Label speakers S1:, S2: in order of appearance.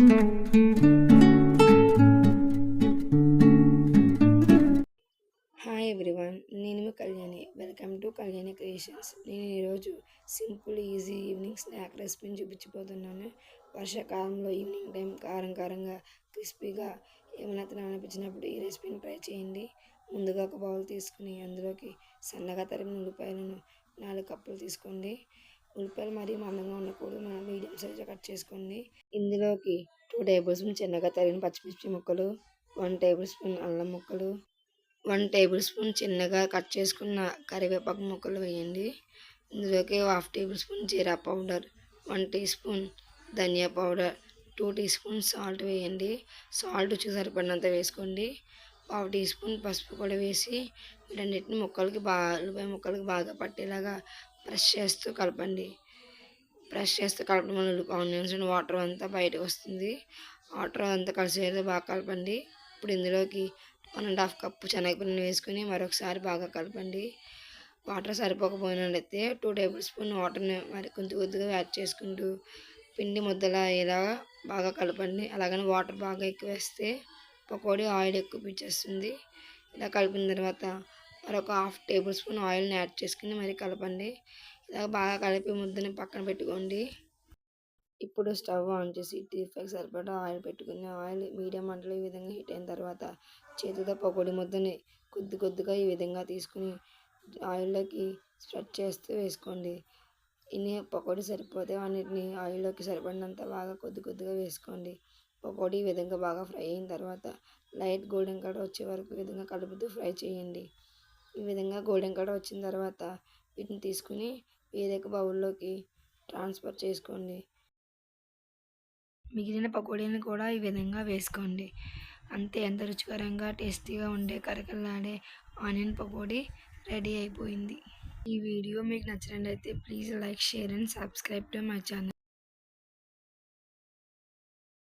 S1: Hi everyone, నేను మీ Kalyani. Welcome to Kalyani creations. నేను ఈరోజు సింపుల్ ఈజీ ఈవినింగ్ స్నాక్ రెసిపీని చూపించబోతున్నాను. వర్షాకాలంలో ఈవినింగ్ టైం కారంగా క్రిస్పీగా ఏమైనా తినాలనిపించినప్పుడు ఈ రెసిపీని ట్రై చేయండి. ముందుగా ఒక బౌల్ తీసుకుని అందులోకి సన్నగా తరిగిన ఉల్లిపాయలను 4 కప్పులు తీసుకోండి. ఉల్లిపాయలు మరీ మందంగా ఉండకూడదు, మనం మీడియం సైజులో కట్ చేసుకోండి. ఇందులోకి 2 టేబుల్ స్పూన్ చిన్నగా తరిగిన పచ్చిమిర్చి ముక్కలు, 1 టేబుల్ స్పూన్ అల్లం ముక్కలు, 1 టేబుల్ స్పూన్ చిన్నగా కట్ చేసుకున్న కరివేపాకు ముక్కలు వేయండి. ఇందులోకి 1/2 టేబుల్ స్పూన్ జీరా పౌడర్, 1 టీ స్పూన్ ధనియా పౌడర్, 2 టీ స్పూన్ సాల్ట్ వేయండి. సాల్ట్ రుచికి సరిపడినంత వేసుకోండి. 1/2 టీ స్పూన్ పసుపు కూడా వేసి వీటన్నిటిని ఉల్లిపాయ ముక్కలకి బాగా పట్టేలాగా ప్రెస్ చేస్తూ కలపండి. కలపడం వల్ల ఆనియన్స్ వాటర్ అంతా బయటకు వస్తుంది. వాటర్ అంతా కలిసేలా బాగా కలపండి. ఇప్పుడు ఇందులోకి 1.5 కప్పు శనగపిండిని వేసుకుని మరొకసారి బాగా కలపండి. వాటర్ సరిపోకపోయినట్లయితే 2 టేబుల్ స్పూన్ వాటర్ని మరి కొద్దిగా యాడ్ చేసుకుంటూ పిండి ముద్దలా అయ్యేలాగా బాగా కలపండి. అలాగని వాటర్ బాగా ఎక్కువ వేస్తే పకోడీ ఆయిల్ ఎక్కువ పీల్చేస్తుంది. ఇలా కలిపిన తర్వాత మరొక 1/2 టేబుల్ స్పూన్ ఆయిల్ని యాడ్ చేసుకుని మరి కలపండి. ఇలా బాగా కలిపి ముద్దని పక్కన పెట్టుకోండి. ఇప్పుడు స్టవ్ ఆన్ చేసి డీప్ ఫ్రైకి సరిపడా ఆయిల్ పెట్టుకుని ఆయిల్ మీడియం మంటలో ఈ విధంగా హీట్ అయిన తర్వాత చేతితో పకోడీ ముద్దని కొద్దిగా ఈ విధంగా తీసుకుని ఆయిల్లోకి స్ప్రెడ్ చేస్తూ వేసుకోండి. ఇన్ని పకోడీ సరిపోతే అన్నిటిని ఆయిల్లోకి సరిపడినంత బాగా కొద్దిగా వేసుకోండి. పకోడీ ఈ విధంగా బాగా ఫ్రై అయిన తర్వాత లైట్ గోల్డెన్ కలర్ వచ్చే వరకు ఈ విధంగా కలుపుతూ ఫ్రై చేయండి. ఈ విధంగా గోల్డెన్ కలర్ వచ్చిన తర్వాత వీటిని తీసుకుని వేరొక బౌల్లోకి ట్రాన్స్ఫర్ చేసుకోండి. మిగిలిన పకోడీని కూడా ఈ విధంగా వేసుకోండి. అంతే, ఎంత రుచికరంగా టేస్టీగా ఉండే కరకరలాడే ఆనియన్ పకోడీ రెడీ అయిపోయింది. ఈ వీడియో మీకు నచ్చినట్లయితే please like, share and subscribe to my channel.